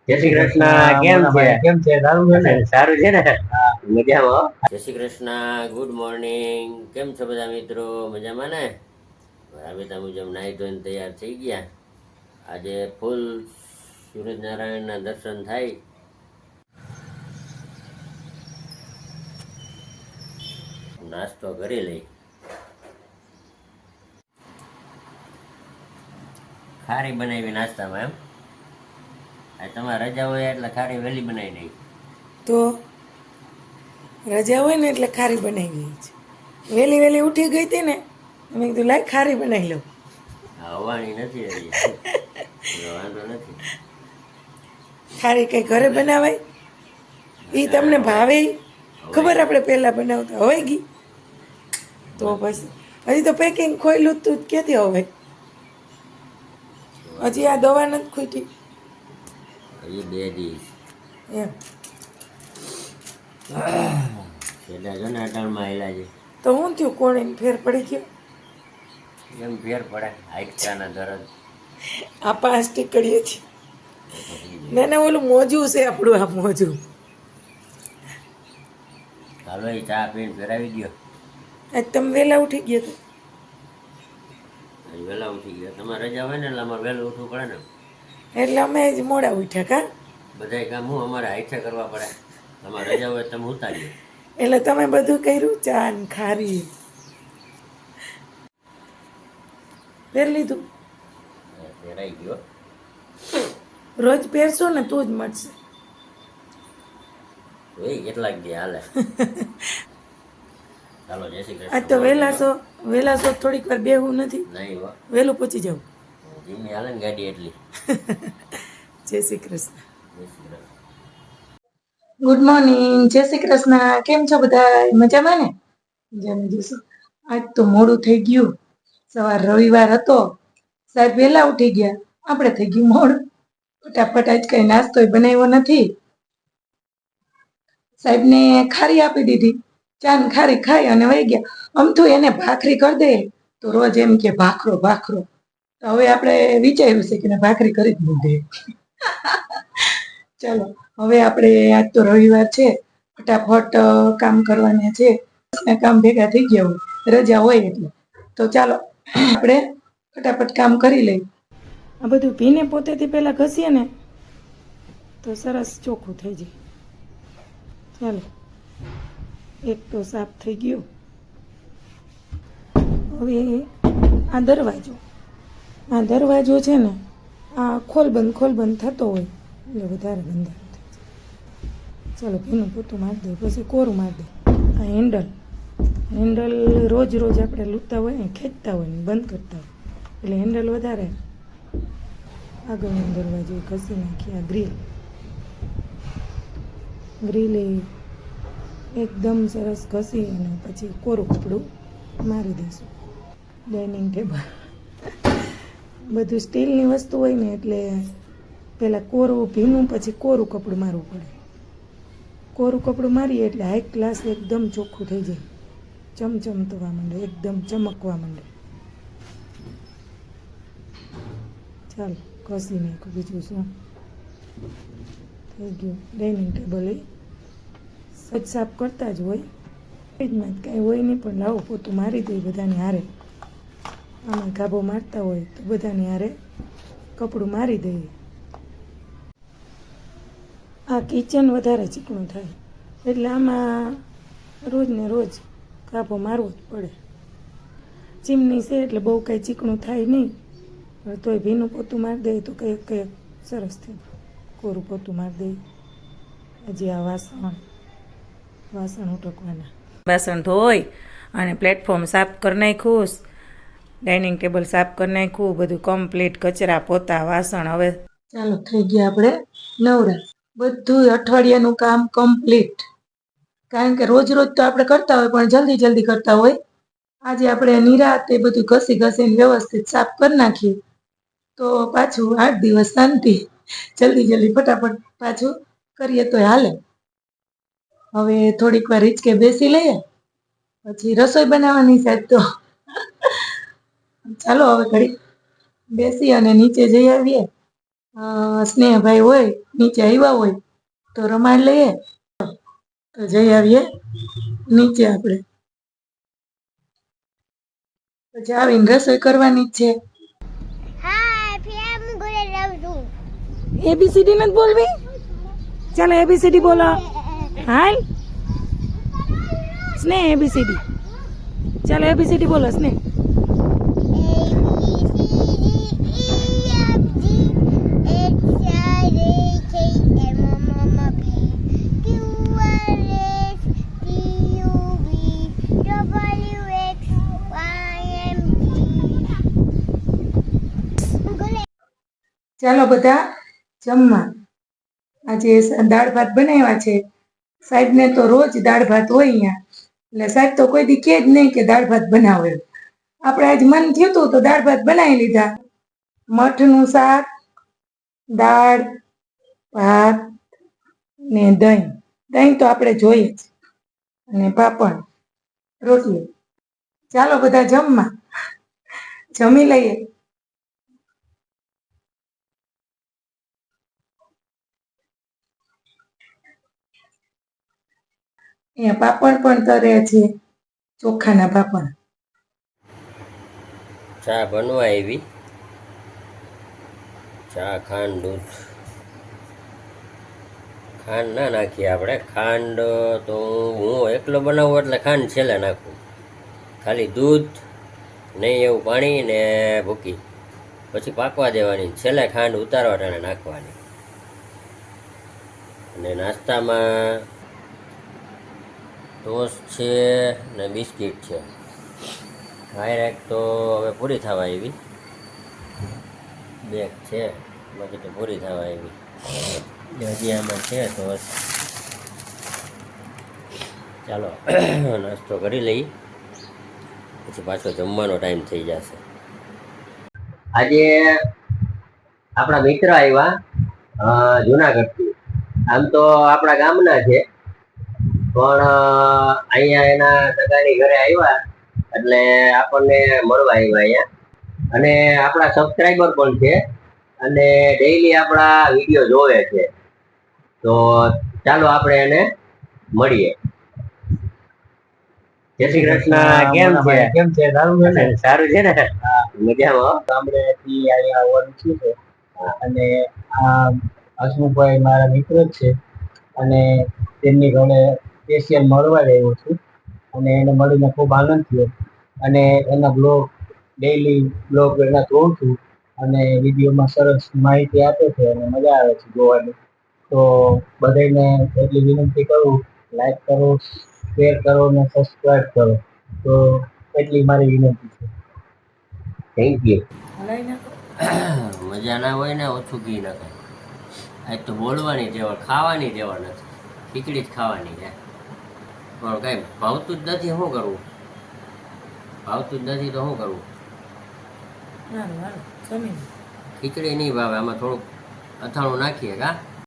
જય શ્રી કૃષ્ણ. કેમ છે? કેમ છે? સારું છે ને? સારું છે ને? મજામાં હો. જય શ્રી કૃષ્ણ. Good morning. કેમ છો બધા મિત્રો? મજામાં ને? રાબેતા મુજબ નાહી ધોઈને તૈયાર થઈ ગયા. આજે ફૂલ સૂરજનારાયણના દર્શન થાય. નાસ્તો કરી લઈ. ખારી બનાવી નાસ્તામાં એમ. આ તમારે રજા હોય એટલે ખારી વહેલી બનાવી દઈ. તો રજા હોય ને એટલે ખારી બનાવી છે. વહેલી વહેલી ઉઠી ગઈ હતી ને, મેં કીધું લાય ખારી બનાવી લઉં. હવાની નથી હજી. વાંધો નથી. ખારી કઈ ઘરે બનાવાય? એ તમને ભાવે? ખબર આપણે પહેલા બનાવતા હોય ગઈ તો પછી હજી તો પેકિંગ ખોયલું તું ક્યાંથી હવે? હજી આ દવા નથી ખૂટી હજી 2 દિવસ એમ. છેલ્લા જો ને અટાણમાં આવેલા છે. તો હું થયું? કોણ એને ફેર પડી ગયો? એમ ફેર પડે હાઈટકાના દરદ. આ 5 ટીકડીએ છે. ના ના, ઓલું મોજું છે આપણું, આ મોજું. હાલો એ ચા પીને ફેરાવી ગયો. આજ તમે વહેલા ઉઠી ગયા તો? વહેલા ઉઠી ગયા. તમારે રજા હોય ને એટલે અમારે વહેલું ઉઠવું પડે ને. એટલે અમે જ મોડા ઉઠ્યા કા? બધાય કામ હું અમારે હાઈઠે કરવા પડે. તમારે રજા હોય તમે ઉતારીએ. એટલે તમે બધું કર્યું? ચા ને ખારી પહેર લીધું? ફેરાઈ ગયો. રોજ પહેરશો ને તો જ મળશે. જોઈ કેટલાક દી હાલે. ચાલો જય શ્રી કૃષ્ણ. આજ તો વહેલા છો થોડીક વાર બેહવું નથી? નહીં હો. વહેલું પહોંચી જાવ. ધીમી હાલે ને ગાડી એટલી. જય શ્રી કૃષ્ણ. જય શ્રી કૃષ્ણ. Good morning. જય શ્રી કૃષ્ણ. કેમ છો બધા? મજામાં ને? મજામાં જઈશું. આજ તો મોડું થઈ ગયું. સવાર રવિવાર હતો, સાહેબ વહેલા ઉઠી ગયા, આપણે થઈ ગયું મોડું. ફટાફટ આજ કઈ નાસ્તો બનાવ્યો નથી. સાહેબને ખારી આપી દીધી, ચા ને ખારી ખાઈ અને વહી ગયા. આમ તો એને ભાખરી કરી દે તો રોજ એમ કે ભાખરો ભાખરો. તો હવે આપણે વિચાર્યું છે કે ભાખરી કરી જ દે. ચાલો હવે આપણે આજ તો રવિવાર છે, ફટાફટ કામ કરવાના છે. કામ ભેગા થઈ ગયા હોય, રજા હોય એટલે. તો ચાલો આપણે ફટાફટ કામ કરી લઈએ. આ બધું ભીને પોતેથી પહેલા ઘસીએ ને તો સરસ ચોખ્ખું થઈ જાય. ચાલો એક તો સાફ થઈ ગયો. હવે આ દરવાજો છે ને, આ ખોલબંધ થતો હોય એટલે વધારે ગંધારો થાય છે. ચાલો ભીનું પોતું મારી દે, પછી કોરું મારી દે. આ હેન્ડલ રોજ આપણે લૂંટતા હોય ને, ખેંચતા હોય ને બંધ કરતા હોય એટલે હેન્ડલ વધારે. આગળનો દરવાજો ઘસી નાખી. આ ગ્રીલ એકદમ સરસ ઘસી અને પછી કોરું કપડું મારી દઈશું. ડાઇનિંગ ટેબલ બધું સ્ટીલની વસ્તુ હોય ને એટલે પહેલાં કોરું ભીનું પછી કોરું કપડું મારવું પડે. કોરું કપડું મારીએ એટલે હાઈ ક્લાસ એકદમ ચોખ્ખું થઈ જાય, ચમચમતવા માંડે, એકદમ ચમકવા માંડે. ચાલો ઘસી નાખું, બીજું શું થઈ ગયું. ડાઇનિંગ ટેબલ સજ સાફ કરતા જ હોય, ફ્રીજમાં જ કાંઈ હોય નહીં, પણ લાવો પોતું મારી દઈ બધાને હારે. આમાં ગાભો મારતા હોય તો બધાને હારે કપડું મારી દઈએ. આ કિચન વધારે ચીકણું થાય એટલે આમાં રોજ ને રોજ ગાભો મારવો જ પડે. ચીમની છે એટલે બહુ કાંઈ ચીકણું થાય નહીં, તોય ભીનું પોતું મારી દઈએ તો કંઈક સરસ થાય. કોરું પોતું મારી દઈએ. હજી આ વાસણ ઉટકવાના. વાસણ ધોઈ અને પ્લેટફોર્મ સાફ કરી નાખ્યું, ડાઇનિંગ ટેબલ સાફ કરી નાખ્યું, બધું કમ્પ્લીટ. કચરા પોતા વાસણ હવે ચાલો થઈ ગયા આપણે નવરા. બધું અઠવાડિયાનું કામ કમ્પ્લીટ. કારણ કે રોજ તો આપણે કરતા હોય પણ જલ્દી કરતા હોય. આજે આપણે નિરાતે બધું ઘસીને વ્યવસ્થિત સાફ કરી નાખીએ તો પાછું 8 દિવસ શાંતિ. જલ્દી ફટાફટ પાછું કરીએ તો હાલે. હવે થોડીક વાર હિંચકે બેસી લઈએ, પછી રસોઈ બનાવવાની છે તો ચાલો હવે ઘડી બેસી અને નીચે જઈ આવીએ. સ્નેહભાઈ હોય નીચે આવ્યા હોય તો રમાડ લઈએ. તો જઈ આવીએ નીચે આપણે. પછી આવીને રસોઈ કરવાની જ છે. એબીસીડી નથી બોલવી? ચાલો એબીસીડી બોલો. હાલ સ્નેહ એબીસીડી. ચાલો એબીસીડી બોલો સ્નેહ. ચાલો બધા જમવા. આજે દાળ ભાત બનાવ્યા છે. સાહેબને તો રોજ દાળ ભાત હોય અહીંયા, એટલે સાહેબ તો કોઈ દી કે જ નહીં કે દાળ ભાત બનાવો એમ. આપણે આજ મન થયું હતું તો દાળ ભાત બનાવી લીધા. મઠનું શાક, દાળ ભાત ને દહીં. દહીં તો આપણે જોઈએ જ, અને પાપડ રોટલી. ચાલો બધા જમવા. જમી લઈએ. અહીંયા પાપડ પણ તરે છે, ચોખાના પાપડ. ચા બનવા આવી. ચા ખાંડ દૂધ. ખાંડ ના નાખીએ આપણે. ખાંડ તો હું એકલો બનાવું એટલે ખાંડ છેલ્લે નાખું. ખાલી દૂધ, નહીં એવું પાણી ને ભૂકી, પછી પાકવા દેવાની. છેલ્લે ખાંડ ઉતારવા ટાણે નાખવાની. અને નાસ્તામાં ટોસ્ટ છે ને બિસ્કિટ છે. ડાયરેક્ટ તો હવે પૂરી થવા આવી. બેગ છે, બાકી તો પૂરી થવા આવી. હજી આમાં છે ટોસ્ટ. ચાલો નાસ્તો કરી લઈ, પછી પાછો જમવાનો ટાઈમ થઈ જશે. આજે આપણા મિત્ર આવ્યા જુનાગઢથી. આમ તો આપણા ગામના છે, પણ અહીંયા એના સગાની ઘરે આવ્યા એટલે આપણને મળવા આવ્યા અહીંયા. અને આપણા સબસ્ક્રાઈબર પણ છે, અને ડેઈલી આપણા વિડીયો જોવે છે. તો ચાલો આપણે એને મળીએ. જય શ્રી કૃષ્ણ. કેમ છે? કેમ છે? સારું છે ને? સારું છે ને? મજામાં. ગામડેથી અહીંયા આવવાનું થયું છે, અને આ હસમુખભાઈ મારા મિત્ર જ છે, અને તેમની ઘરે સ્પેશિયલ મળવા આવ્યો છું, અને એને મળીને ખૂબ આનંદ થયો. અને એના ડેઈલી બ્લોગ એના જોઉં છું, અને વિડીયોમાં સરસ માહિતી આપે છે અને મજા આવે છે જોવાની. તો બધાને એટલી વિનંતી કરું, લાઈક કરો, શેર કરો અને સબસ્ક્રાઈબ કરો. તો એટલી મારી વિનંતી છે. Thank you. મજા ના હોય ને ઓછું ઘી નાખે. આજ તો બોલવાની જેવા, ખાવાની જેવા નથી. ખીચડી જ ખાવાની છે, પણ કઈ ભાવતું જ નથી. શું કરવું? ભાવતું જ નથી તો શું કરવું? ખીચડી નહીં ભાવે. આમાં થોડુંક અથાણું નાખીએ કા.